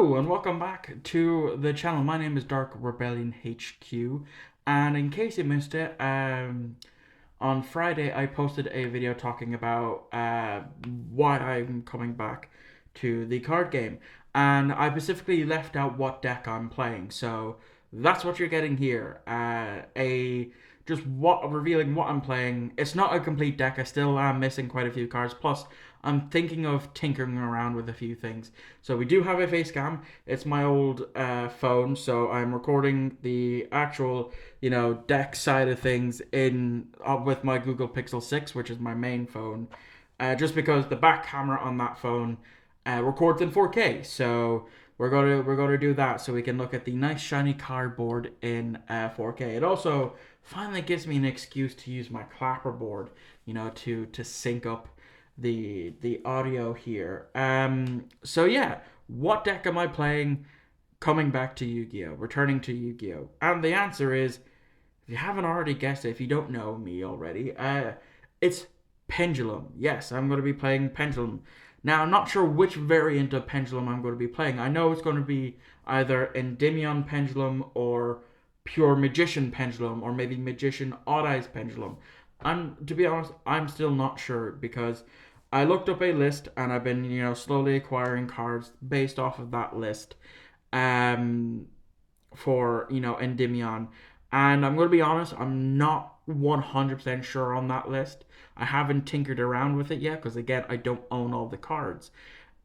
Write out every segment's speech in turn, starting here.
Hello and welcome back to the channel. My name is Dark Rebellion HQ, and in case you missed it, on Friday I posted a video talking about why I'm coming back to the card game, and I specifically left out what deck I'm playing. So that's what you're getting here. A just what revealing what I'm playing. It's not a complete deck. I still am missing quite a few cards. Plus, I'm thinking of tinkering around with a few things. So we do have a face cam. It's my old phone, so I'm recording the actual, deck side of things in with my Google Pixel 6, which is my main phone. Just because the back camera on that phone records in 4K, so we're gonna do that so we can look at the nice shiny cardboard in 4K. It also finally gives me an excuse to use my clapperboard, to sync up the audio here. So yeah, what deck am I playing? Coming back to Yu-Gi-Oh, returning to Yu-Gi-Oh, and the answer is, if you haven't already guessed it, if you don't know me already, it's Pendulum. Yes, I'm going to be playing Pendulum. Now, I'm not sure which variant of Pendulum I'm going to be playing. I know it's going to be either Endymion Pendulum or Pure Magician Pendulum or maybe Magician Odd Eyes Pendulum. To be honest, I'm still not sure because I looked up a list and I've been, slowly acquiring cards based off of that list. Um, for Endymion, and I'm going to be honest, I'm not 100% sure on that list. I haven't tinkered around with it yet because again, I don't own all the cards.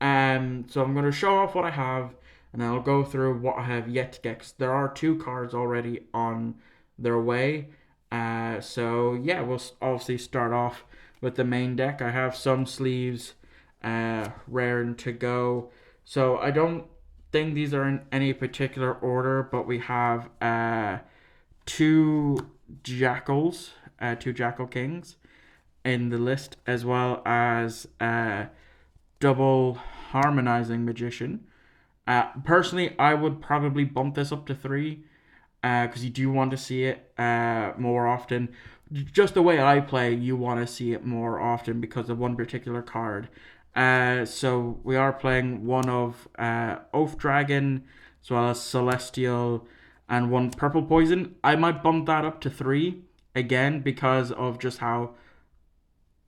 So I'm going to show off what I have, and I'll go through what I have yet to get. 'Cause there are two cards already on their way. So yeah, we'll obviously start off with the main deck. I have some sleeves, raring to go. So I don't think these are in any particular order, but we have two jackals, two jackal kings in the list, as well as double harmonizing magician. Personally, I would probably bump this up to three because you do want to see it more often. Just the way I play, you want to see it more often because of one particular card. So we are playing one of Oath Dragon, as well as Celestial, and one Purple Poison. I might bump that up to three again because of just how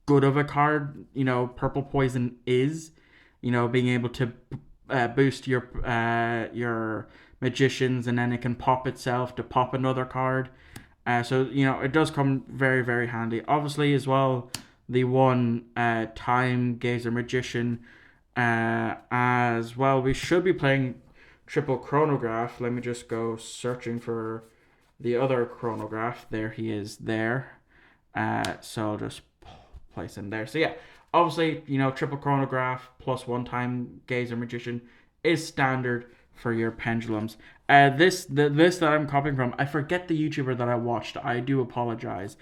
good of a card Purple Poison is. Being able to boost your magicians, and then it can pop itself to pop another card. So it does come very, very handy. Obviously, as well, the one Time Gazer Magician as well. We should be playing Triple Chronograph. Let me just go searching for the other Chronograph. There he is there. So I'll just place him there. So yeah, obviously, Triple Chronograph plus one Time Gazer Magician is standard for your pendulums. The list that I'm copying from, I forget the YouTuber that I watched. I do apologize.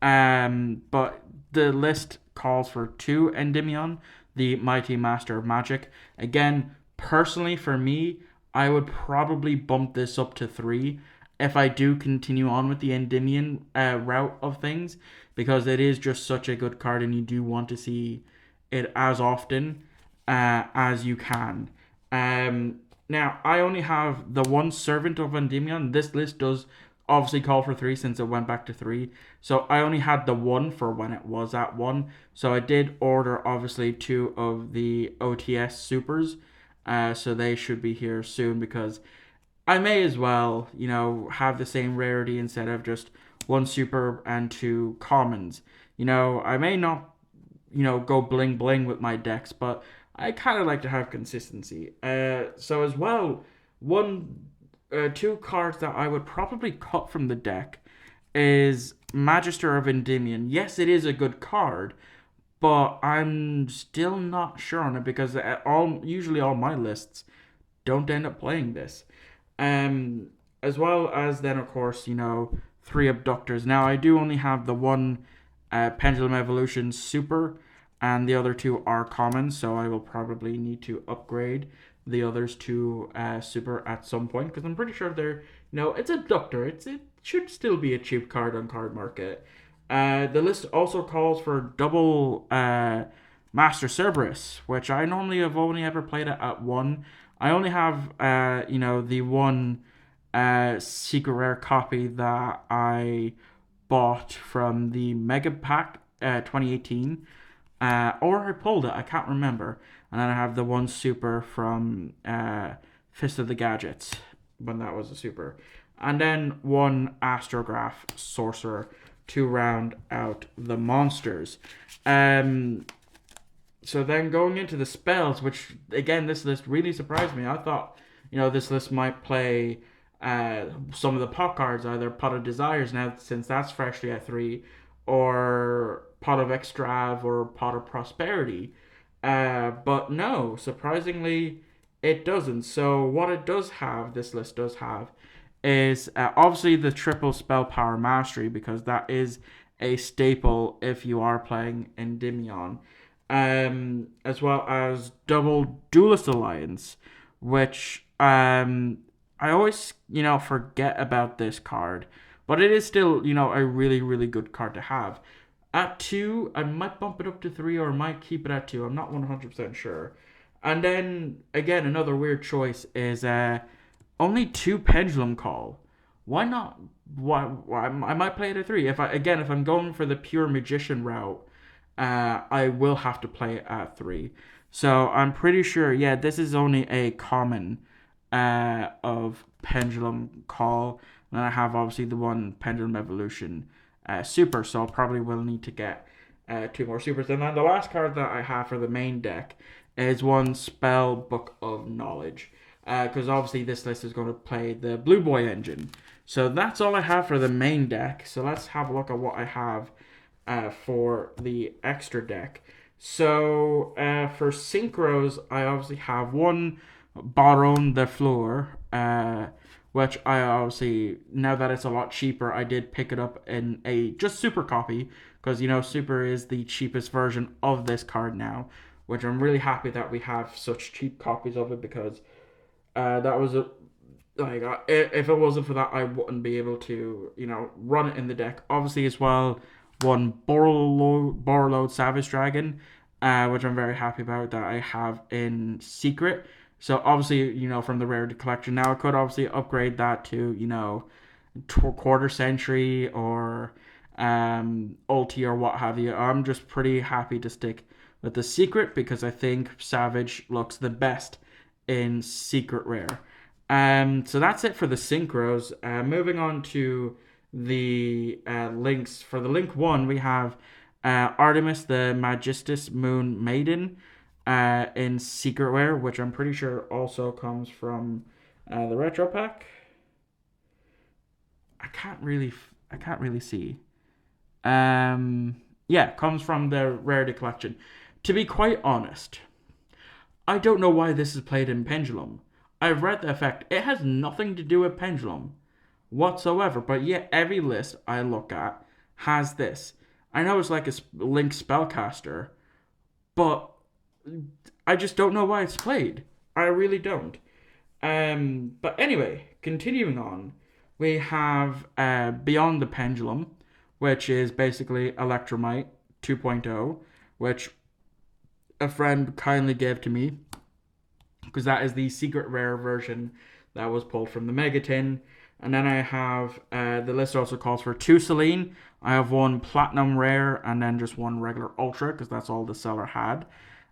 But the list calls for two Endymion, the Mighty Master of Magic. Again, personally for me, I would probably bump this up to three if I do continue on with the Endymion route of things, because it is just such a good card and you do want to see it as often as you can. Now, I only have the one Servant of Endymion. This list does obviously call for three since it went back to three. So I only had the one for when it was at one. So I did order obviously two of the OTS supers. So they should be here soon because I may as well, have the same rarity instead of just one super and two commons. I may not, go bling bling with my decks, but I kind of like to have consistency. So as well, two cards that I would probably cut from the deck is Magister of Endymion. Yes, it is a good card, but I'm still not sure on it because usually all my lists don't end up playing this. As well as then, of course, three Abductors. Now, I do only have the one Pendulum Evolution Super, and the other two are common, so I will probably need to upgrade the others to Super at some point, because I'm pretty sure they're, it's Abductor. It should still be a cheap card on Card Market. The list also calls for double Master Cerberus, which I normally have only ever played it at one. I only have the one secret rare copy that I bought from the Mega Pack 2018, or I pulled it. I can't remember. And then I have the one super from Fist of the Gadgets when that was a super, and then one Astrograph Sorcerer to round out the monsters. Um, so then going into the spells, which again this list really surprised me. I thought this list might play some of the pot cards, either Pot of Desires now since that's freshly at 3, or Pot of Extrav or Pot of Prosperity. But no, surprisingly, it doesn't. So what it does have, this list does have, is obviously the triple spell power mastery, because that is a staple if you are playing Endymion, as well as double duelist alliance, which I always forget about this card, but it is still a really really good card to have. At 2, I might bump it up to 3, or I might keep it at 2. I'm not 100% sure. And then again, another weird choice is only 2 Pendulum Call. Why not? Why I might play it at 3. If I'm going for the pure magician route, I will have to play it at 3. So I'm pretty sure. Yeah, this is only a common of Pendulum Call. And then I have obviously the one Pendulum Evolution super. So I probably will need to get 2 more supers. And then the last card that I have for the main deck is one Spell Book of Knowledge, because obviously this list is going to play the Blue Boy engine. So that's all I have for the main deck. So let's have a look at what I have for the extra deck. So for synchros, I obviously have one Baron de Fleur, which I obviously, now that it's a lot cheaper, I did pick it up in a just super copy, because super is the cheapest version of this card now, which I'm really happy that we have such cheap copies of it, because that was a like if it wasn't for that, I wouldn't be able to run it in the deck. Obviously, as well, one Borreload Savage Dragon, which I'm very happy about, that I have in secret. So obviously, from the rarity collection. Now I could obviously upgrade that to quarter century or ulti or what have you. I'm just pretty happy to stick with the secret, because I think Savage looks the best in secret rare. So that's it for the synchros. Moving on to the links. For the link 1, we have Artemis the Magistus Moon Maiden in secret rare, which I'm pretty sure also comes from the retro pack. I can't really see. Yeah, comes from the rarity collection. To be quite honest, I don't know why this is played in Pendulum. I've read the effect. It has nothing to do with Pendulum whatsoever. But yet every list I look at has this. I know it's like a Link Spellcaster, but I just don't know why it's played. I really don't. But anyway, continuing on, we have Beyond the Pendulum, which is basically Electromite 2.0, which a friend kindly gave to me, because that is the secret rare version that was pulled from the Megatin. And then I have, the list also calls for 2 Selene. I have one Platinum Rare and then just one regular Ultra, because that's all the seller had.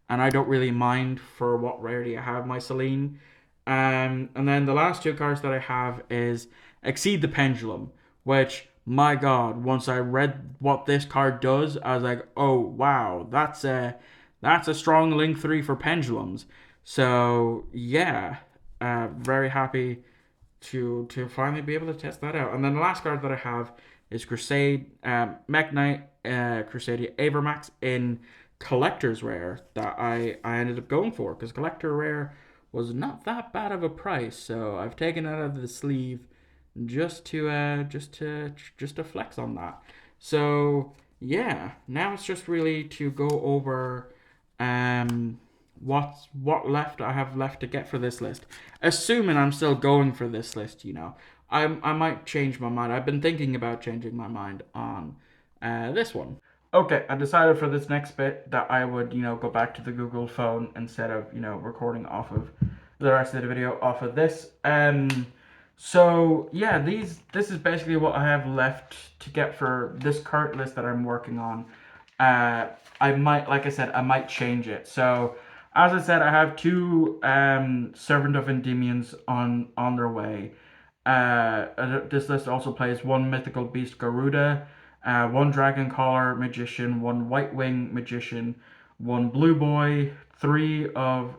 And I don't really mind for what rarity I have my Selene. And then the last 2 cards that I have is Exceed the Pendulum, which, my god, once I read what this card does, I was like, oh wow, that's a strong Link 3 for Pendulums. So yeah, very happy to finally be able to test that out. And then the last card that I have is Crusade Mech Knight Crusadia Avermax in Collector's Rare, that I ended up going for, because Collector Rare was not that bad of a price. So I've taken it out of the sleeve just to flex on that. So yeah, now it's just really to go over what left I have left to get for this list. Assuming I'm still going for this list, I might change my mind. I've been thinking about changing my mind on this one. Okay, I decided for this next bit that I would, go back to the Google phone instead of, recording off of the rest of the video off of this. So yeah, this is basically what I have left to get for this current list that I'm working on. I might, like I said, I might change it. So as I said, I have two Servant of Endymions on their way. This list also plays one Mythical Beast Garuda, one Dragon Caller Magician, one White Wing Magician, one Blue Boy, three of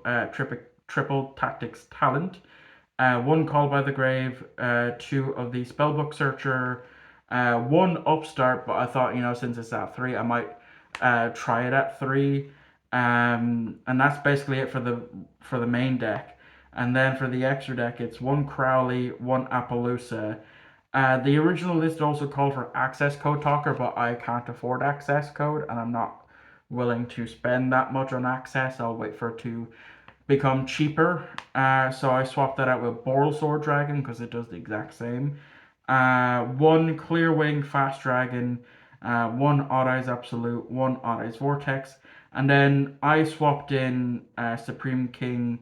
triple Tactics Talent, one Call by the Grave, two of the Spellbook Searcher, one Upstart, but I thought, since it's at three, I might try it at three. And that's basically it for the main deck. And then for the extra deck, it's one Crowley, one Appaloosa. The original list also called for access code talker, but I can't afford access code, and I'm not willing to spend that much on access. I'll wait for it to become cheaper. So I swapped that out with Borrelsword Dragon because it does the exact same. One Clear Wing Fast Dragon, one Odd Eyes Absolute, one Odd Eyes Vortex, and then I swapped in Supreme King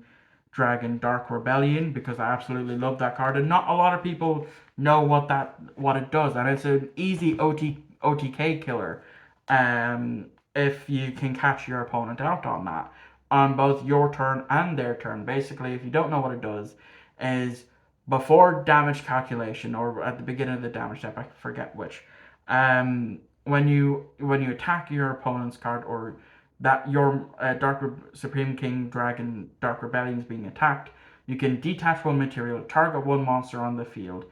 Dragon Dark Rebellion because I absolutely love that card, and not a lot of people know what it does, and it's an easy OTK killer. If you can catch your opponent out on that on both your turn and their turn. Basically, if you don't know what it does, is before damage calculation or at the beginning of the damage step, I forget which. When you attack your opponent's card or that your Supreme King Dragon Dark Rebellion is being attacked, you can detach one material, target one monster on the field.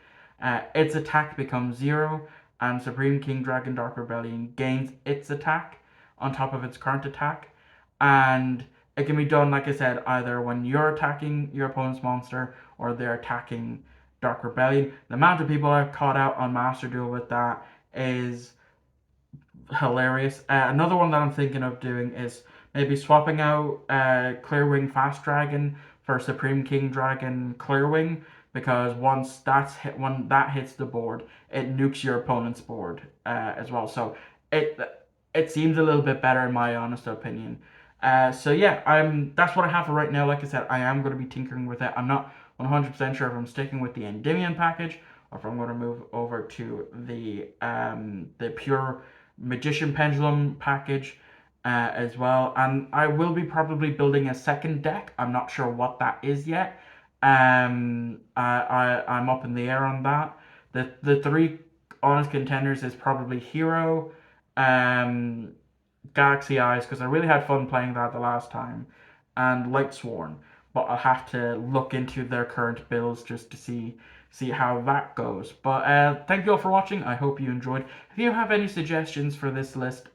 Its attack becomes 0, and Supreme King Dragon Dark Rebellion gains its attack on top of its current attack. And it can be done, like I said, either when you're attacking your opponent's monster or they're attacking Dark Rebellion. The amount of people I've caught out on Master Duel with that is hilarious. Another one that I'm thinking of doing is maybe swapping out Clearwing Fast Dragon for Supreme King Dragon Clearwing, because when that hits the board, it nukes your opponent's board as well. So it it seems a little bit better in my honest opinion. So yeah, that's what I have for right now. Like I said, I am going to be tinkering with it. I'm not 100% sure if I'm sticking with the Endymion package or if I'm going to move over to the pure Magician Pendulum package as well. And I will be probably building a second deck. I'm not sure what that is yet. I'm up in the air on that. The three honest contenders is probably Hero, um, Galaxy Eyes, because I really had fun playing that the last time, and Lightsworn. But I'll have to look into their current builds just to see how that goes. But thank you all for watching. I hope you enjoyed. If you have any suggestions for this list,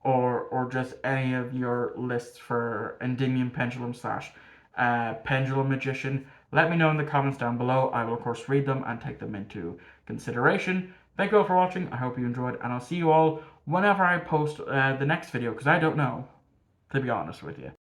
or just any of your lists for Endymion Pendulum slash Pendulum Magician, let me know in the comments down below. I will of course read them and take them into consideration. Thank you all for watching. I hope you enjoyed, and I'll see you all whenever I post the next video, because I don't know, to be honest with you.